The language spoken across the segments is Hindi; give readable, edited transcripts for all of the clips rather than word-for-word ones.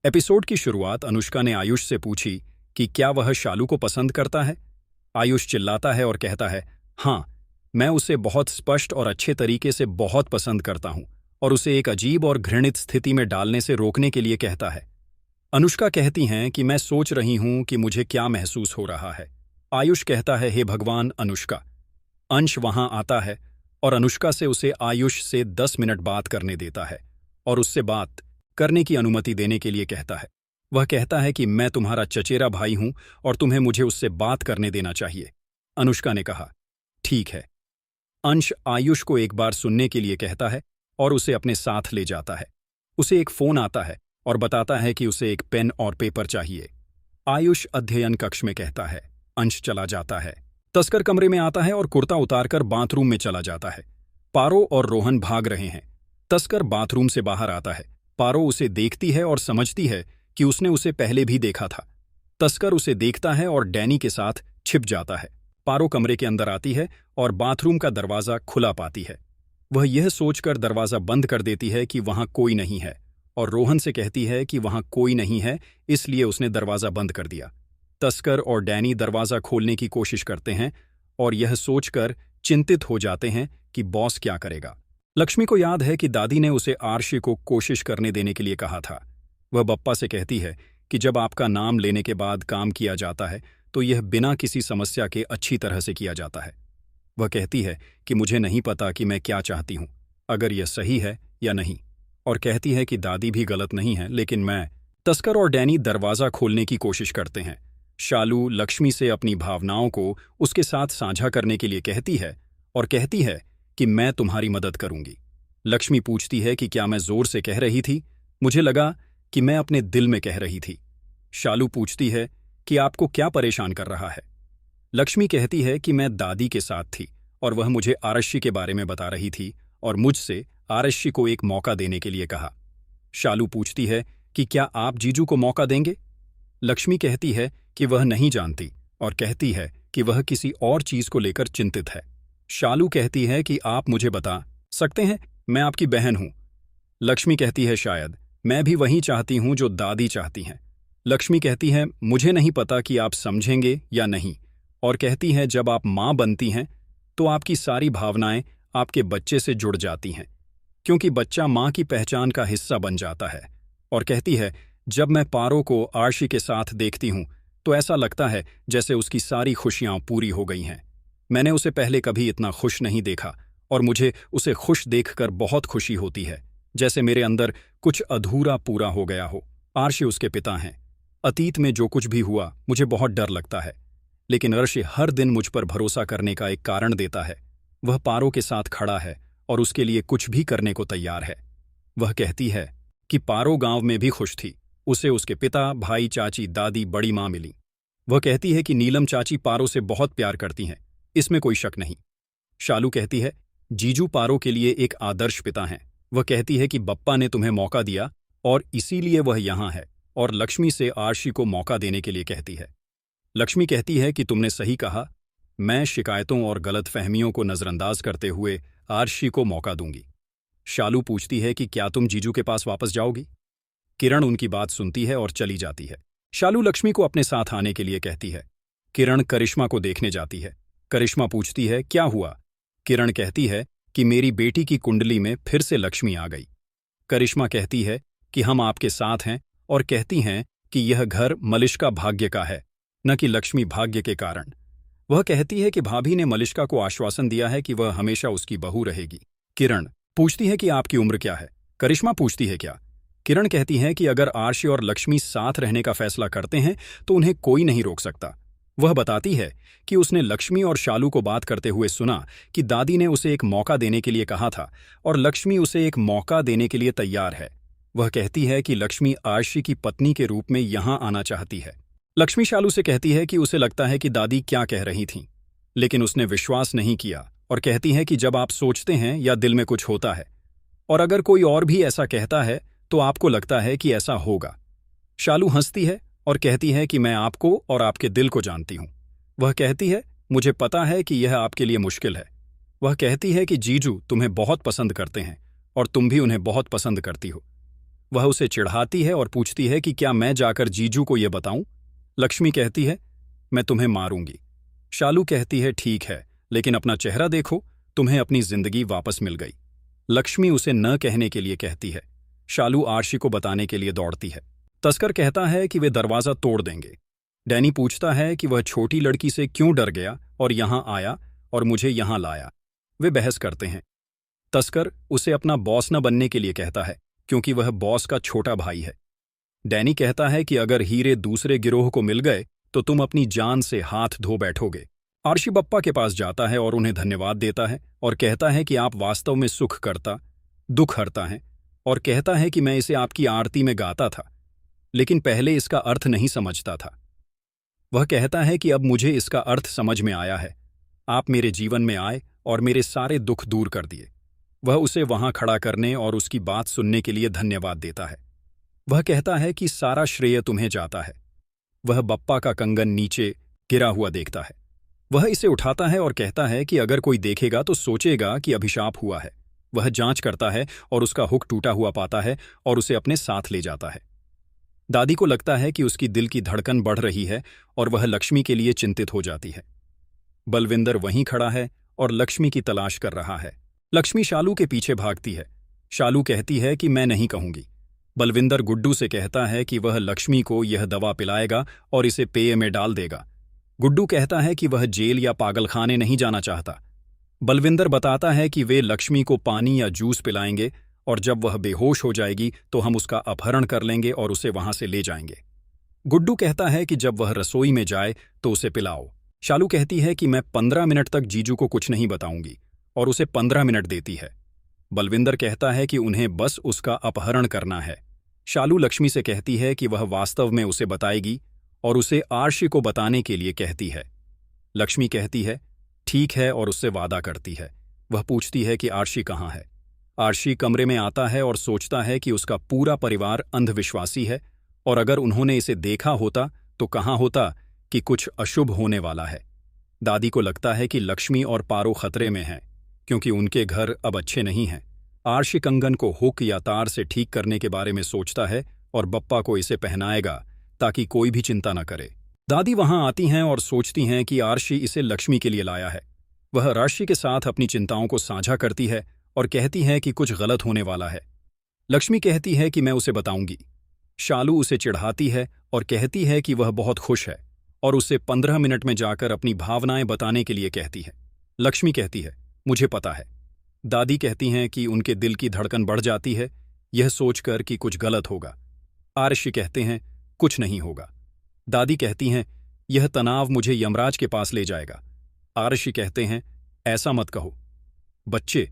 एपिसोड की शुरुआत अनुष्का ने आयुष से पूछी कि क्या वह शालू को पसंद करता है। आयुष चिल्लाता है और कहता है, हाँ, मैं उसे बहुत स्पष्ट और अच्छे तरीके से बहुत पसंद करता हूं, और उसे एक अजीब और घृणित स्थिति में डालने से रोकने के लिए कहता है। अनुष्का कहती हैं कि मैं सोच रही हूं कि मुझे क्या महसूस हो रहा है। आयुष कहता है, हे भगवान अनुष्का। अंश वहां आता है और अनुष्का से उसे आयुष से 10 मिनट बात करने देता है और उससे बात करने की अनुमति देने के लिए कहता है। वह कहता है कि मैं तुम्हारा चचेरा भाई हूं और तुम्हें मुझे उससे बात करने देना चाहिए। अनुष्का ने कहा, ठीक है। अंश आयुष को एक बार सुनने के लिए कहता है और उसे अपने साथ ले जाता है। उसे एक फोन आता है और बताता है कि उसे एक पेन और पेपर चाहिए। आयुष अध्ययन कक्ष में कहता है। अंश चला जाता है। तस्कर कमरे में आता है और कुर्ता उतारकर बाथरूम में चला जाता है। पारो और रोहन भाग रहे हैं। तस्कर बाथरूम से बाहर आता है। पारो उसे देखती है और समझती है कि उसने उसे पहले भी देखा था। तस्कर उसे देखता है और डैनी के साथ छिप जाता है। पारो कमरे के अंदर आती है और बाथरूम का दरवाजा खुला पाती है। वह यह सोचकर दरवाजा बंद कर देती है कि वहां कोई नहीं है, और रोहन से कहती है कि वहां कोई नहीं है, इसलिए उसने दरवाजा बंद कर दिया। तस्कर और डैनी दरवाजा खोलने की कोशिश करते हैं और यह सोचकर चिंतित हो जाते हैं कि बॉस क्या करेगा। लक्ष्मी को याद है कि दादी ने उसे आरशी को कोशिश करने देने के लिए कहा था। वह बप्पा से कहती है कि जब आपका नाम लेने के बाद काम किया जाता है तो यह बिना किसी समस्या के अच्छी तरह से किया जाता है। वह कहती है कि मुझे नहीं पता कि मैं क्या चाहती हूं, अगर यह सही है या नहीं, और कहती है कि दादी भी गलत नहीं है, लेकिन मैं। तस्कर और डैनी दरवाजा खोलने की कोशिश करते हैं। शालू लक्ष्मी से अपनी भावनाओं को उसके साथ साझा करने के लिए कहती है और कहती है कि मैं तुम्हारी मदद करूंगी। लक्ष्मी पूछती है कि क्या मैं जोर से कह रही थी? मुझे लगा कि मैं अपने दिल में कह रही थी। शालू पूछती है कि आपको क्या परेशान कर रहा है? लक्ष्मी कहती है कि मैं दादी के साथ थी और वह मुझे आरशी के बारे में बता रही थी और मुझसे आरशी को एक मौका देने के लिए कहा। शालू पूछती है कि क्या आप जीजू को मौका देंगे? लक्ष्मी कहती है कि वह नहीं जानती और कहती है कि वह किसी और चीज को लेकर चिंतित है। शालू कहती है कि आप मुझे बता सकते हैं, मैं आपकी बहन हूं। लक्ष्मी कहती है, शायद मैं भी वही चाहती हूं जो दादी चाहती हैं। लक्ष्मी कहती है, मुझे नहीं पता कि आप समझेंगे या नहीं, और कहती है जब आप मां बनती हैं तो आपकी सारी भावनाएं आपके बच्चे से जुड़ जाती हैं, क्योंकि बच्चा मां की पहचान का हिस्सा बन जाता है। और कहती है, जब मैं पारो को आरशी के साथ देखती हूं तो ऐसा लगता है जैसे उसकी सारी खुशियां पूरी हो गई हैं। मैंने उसे पहले कभी इतना खुश नहीं देखा और मुझे उसे खुश देखकर बहुत खुशी होती है, जैसे मेरे अंदर कुछ अधूरा पूरा हो गया हो। आरशी उसके पिता हैं। अतीत में जो कुछ भी हुआ मुझे बहुत डर लगता है, लेकिन अर्शी हर दिन मुझ पर भरोसा करने का एक कारण देता है। वह पारो के साथ खड़ा है और उसके लिए कुछ भी करने को तैयार है। वह कहती है कि पारो गांव में भी खुश थी। उसे उसके पिता, भाई, चाची, दादी, बड़ी मां मिली। वह कहती है कि नीलम चाची पारो से बहुत प्यार करती हैं, इसमें कोई शक नहीं। शालू कहती है, जीजू पारो के लिए एक आदर्श पिता हैं। वह कहती है कि बप्पा ने तुम्हें मौका दिया और इसीलिए वह यहां है, और लक्ष्मी से आरशी को मौका देने के लिए कहती है। लक्ष्मी कहती है कि तुमने सही कहा, मैं शिकायतों और गलतफहमियों को नजरअंदाज करते हुए आरशी को मौका दूंगी। शालू पूछती है कि क्या तुम जीजू के पास वापस जाओगी? किरण उनकी बात सुनती है और चली जाती है। शालू लक्ष्मी को अपने साथ आने के लिए कहती है। किरण करिश्मा को देखने जाती है। करिश्मा पूछती है, क्या हुआ? किरण कहती है कि मेरी बेटी की कुंडली में फिर से लक्ष्मी आ गई। करिश्मा कहती है कि हम आपके साथ हैं और कहती हैं कि यह घर मलिष्का भाग्य का है, न कि लक्ष्मी भाग्य के कारण। वह कहती है कि भाभी ने मलिष्का को आश्वासन दिया है कि वह हमेशा उसकी बहू रहेगी। किरण पूछती है कि आपकी उम्र क्या है? करिश्मा पूछती है क्या? किरण कहती है कि अगर आरशी और लक्ष्मी साथ रहने का फैसला करते हैं तो उन्हें कोई नहीं रोक सकता। वह बताती है कि उसने लक्ष्मी और शालू को बात करते हुए सुना कि दादी ने उसे एक मौका देने के लिए कहा था और लक्ष्मी उसे एक मौका देने के लिए तैयार है। वह कहती है कि लक्ष्मी आरशी की पत्नी के रूप में यहां आना चाहती है। लक्ष्मी शालू से कहती है कि उसे लगता है कि दादी क्या कह रही थीं, लेकिन उसने विश्वास नहीं किया, और कहती है कि जब आप सोचते हैं या दिल में कुछ होता है और अगर कोई और भी ऐसा कहता है तो आपको लगता है कि ऐसा होगा। शालू हंसती है और कहती है कि मैं आपको और आपके दिल को जानती हूं। वह कहती है, मुझे पता है कि यह आपके लिए मुश्किल है। वह कहती है कि जीजू तुम्हें बहुत पसंद करते हैं और तुम भी उन्हें बहुत पसंद करती हो। वह उसे चिढ़ाती है और पूछती है कि क्या मैं जाकर जीजू को यह बताऊं? लक्ष्मी कहती है, मैं तुम्हें मारूंगी। शालू कहती है, ठीक है, लेकिन अपना चेहरा देखो, तुम्हें अपनी जिंदगी वापस मिल गई। लक्ष्मी उसे न कहने के लिए कहती है। शालू आरशी को बताने के लिए दौड़ती है। तस्कर कहता है कि वे दरवाजा तोड़ देंगे। डैनी पूछता है कि वह छोटी लड़की से क्यों डर गया और यहां आया और मुझे यहां लाया। वे बहस करते हैं। तस्कर उसे अपना बॉस न बनने के लिए कहता है, क्योंकि वह बॉस का छोटा भाई है। डैनी कहता है कि अगर हीरे दूसरे गिरोह को मिल गए तो तुम अपनी जान से हाथ धो बैठोगे। आरशी बप्पा के पास जाता है और उन्हें धन्यवाद देता है और कहता है कि आप वास्तव में सुख करता, दुख हरता हैं, और कहता है कि मैं इसे आपकी आरती में गाता था, लेकिन पहले इसका अर्थ नहीं समझता था। वह कहता है कि अब मुझे इसका अर्थ समझ में आया है। आप मेरे जीवन में आए और मेरे सारे दुख दूर कर दिए। वह उसे वहां खड़ा करने और उसकी बात सुनने के लिए धन्यवाद देता है। वह कहता है कि सारा श्रेय तुम्हें जाता है। वह बप्पा का कंगन नीचे गिरा हुआ देखता है। वह इसे उठाता है और कहता है कि अगर कोई देखेगा तो सोचेगा कि अभिशाप हुआ है। वह जांच करता है और उसका हुक टूटा हुआ पाता है और उसे अपने साथ ले जाता है। दादी को लगता है कि उसकी दिल की धड़कन बढ़ रही है और वह लक्ष्मी के लिए चिंतित हो जाती है। बलविंदर वहीं खड़ा है और लक्ष्मी की तलाश कर रहा है। लक्ष्मी शालू के पीछे भागती है। शालू कहती है कि मैं नहीं कहूंगी। बलविंदर गुड्डू से कहता है कि वह लक्ष्मी को यह दवा पिलाएगा और इसे पेय में डाल देगा। गुड्डू कहता है कि वह जेल या पागलखाने नहीं जाना चाहता। बलविंदर बताता है कि वे लक्ष्मी को पानी या जूस पिलाएंगे और जब वह बेहोश हो जाएगी तो हम उसका अपहरण कर लेंगे और उसे वहां से ले जाएंगे। गुड्डू कहता है कि जब वह रसोई में जाए तो उसे पिलाओ। शालू कहती है कि मैं 15 मिनट तक जीजू को कुछ नहीं बताऊंगी और उसे 15 मिनट देती है। बलविंदर कहता है कि उन्हें बस उसका अपहरण करना है। शालू लक्ष्मी से कहती है कि वह वास्तव में उसे बताएगी और उसे आरशी को बताने के लिए कहती है। लक्ष्मी कहती है ठीक है और उससे वादा करती है। वह पूछती है कि आरशी कहाँ है। आरशी कमरे में आता है और सोचता है कि उसका पूरा परिवार अंधविश्वासी है और अगर उन्होंने इसे देखा होता तो कहाँ होता कि कुछ अशुभ होने वाला है। दादी को लगता है कि लक्ष्मी और पारो खतरे में हैं क्योंकि उनके घर अब अच्छे नहीं हैं। आरशी कंगन को हुक या तार से ठीक करने के बारे में सोचता है और बप्पा को इसे पहनाएगा ताकि कोई भी चिंता न करे। दादी वहां आती हैं और सोचती हैं कि आरशी इसे लक्ष्मी के लिए लाया है। वह आरशी के साथ अपनी चिंताओं को साझा करती है और कहती है कि कुछ गलत होने वाला है। लक्ष्मी कहती है कि मैं उसे बताऊंगी। शालू उसे चिढ़ाती है और कहती है कि वह बहुत खुश है और उसे 15 मिनट में जाकर अपनी भावनाएं बताने के लिए कहती है। लक्ष्मी कहती है मुझे पता है। दादी कहती हैं कि उनके दिल की धड़कन बढ़ जाती है यह सोचकर कि कुछ गलत होगा। आरशी कहते हैं कुछ नहीं होगा। दादी कहती हैं यह तनाव मुझे यमराज के पास ले जाएगा। आरशी कहते हैं ऐसा मत कहो। बच्चे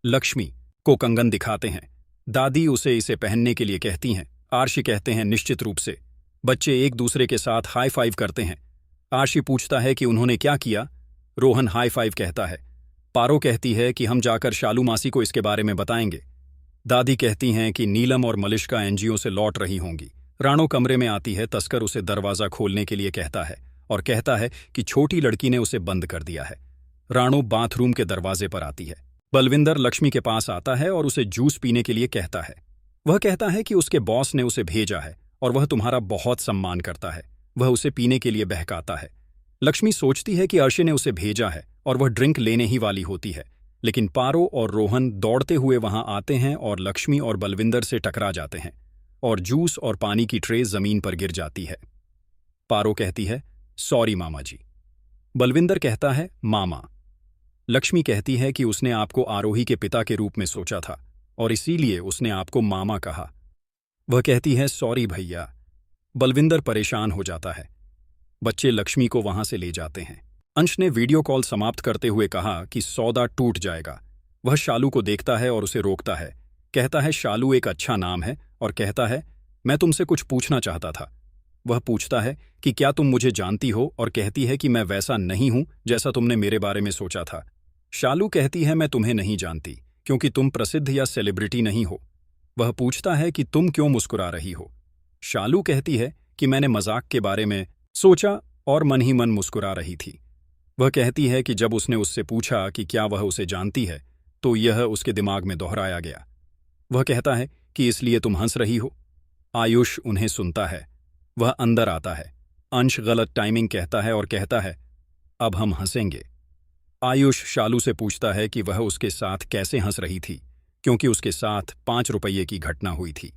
लक्ष्मी को कंगन दिखाते हैं। दादी उसे इसे पहनने के लिए कहती हैं। आरशी कहते हैं निश्चित रूप से। बच्चे एक दूसरे के साथ हाई फाइव करते हैं। आरशी पूछता है कि उन्होंने क्या किया। रोहन हाई फाइव कहता है। पारो कहती है कि हम जाकर शालू मासी को इसके बारे में बताएंगे। दादी कहती हैं कि नीलम और मलिश्का एनजीओ से लौट रही होंगी। राणो कमरे में आती है। तस्कर उसे दरवाजा खोलने के लिए कहता है और कहता है कि छोटी लड़की ने उसे बंद कर दिया है। राणो बाथरूम के दरवाजे पर आती है। बलविंदर लक्ष्मी के पास आता है और उसे जूस पीने के लिए कहता है। वह कहता है कि उसके बॉस ने उसे भेजा है और वह तुम्हारा बहुत सम्मान करता है। वह उसे पीने के लिए बहकाता है। लक्ष्मी सोचती है कि अर्शी ने उसे भेजा है और वह ड्रिंक लेने ही वाली होती है, लेकिन पारो और रोहन दौड़ते हुए वहां आते हैं और लक्ष्मी और बलविंदर से टकरा जाते हैं और जूस और पानी की ट्रे जमीन पर गिर जाती है। पारो कहती है सॉरी मामा जी। बलविंदर कहता है मामा। लक्ष्मी कहती है कि उसने आपको आरोही के पिता के रूप में सोचा था और इसीलिए उसने आपको मामा कहा। वह कहती है सॉरी भैया। बलविंदर परेशान हो जाता है। बच्चे लक्ष्मी को वहां से ले जाते हैं। अंश ने वीडियो कॉल समाप्त करते हुए कहा कि सौदा टूट जाएगा। वह शालू को देखता है और उसे रोकता है। कहता है शालू एक अच्छा नाम है और कहता है मैं तुमसे कुछ पूछना चाहता था। वह पूछता है कि क्या तुम मुझे जानती हो और कहती है कि मैं वैसा नहीं हूं जैसा तुमने मेरे बारे में सोचा था। शालू कहती है मैं तुम्हें नहीं जानती क्योंकि तुम प्रसिद्ध या सेलिब्रिटी नहीं हो। वह पूछता है कि तुम क्यों मुस्कुरा रही हो। शालू कहती है कि मैंने मजाक के बारे में सोचा और मन ही मन मुस्कुरा रही थी। वह कहती है कि जब उसने उससे पूछा कि क्या वह उसे जानती है तो यह उसके दिमाग में दोहराया गया। वह कहता है कि इसलिए तुम हंस रही हो? आयुष उन्हें सुनता है। वह अंदर आता है। अंश गलत टाइमिंग कहता है और कहता है, अब हम हंसेंगे। आयुष शालू से पूछता है कि वह उसके साथ कैसे हंस रही थी, क्योंकि उसके साथ 5 रुपये की घटना हुई थी।